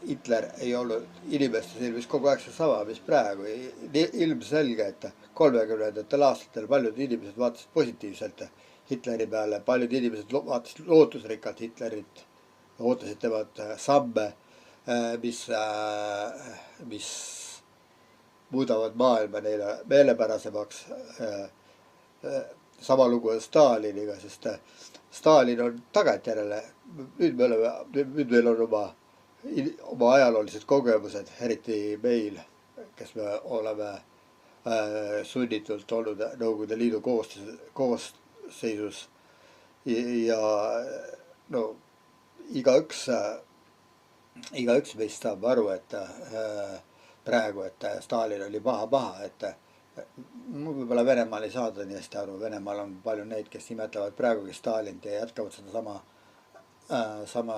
Hitler ei olnud inimeste silmis kogu aeg seesama, mis praegu. Ilmselge, et 30ndatel aastatel paljud inimesed vaatasid positiivselt Hitleri peale, paljud inimesed vaatasid lootusrikkalt Hitlerit, ootasid temalt samme, mis muudavad maailma neile meelepärasemaks. Sama lugu on Staliniga, sest Stalin on tagantjärele, nüüd meil on oma ajaloolised kogemused, eriti meil, kes me oleme sunnitult olnud Nõukogude Liidu koosseisus. Ja no igaüks meist saab aru, et praegu, et Stalin oli paha, et võib-olla Venemaal ei saada nii hästi aru. Venemaal on palju neid, kes nimetavad praegugi Stalinit ja jätkavad seda sama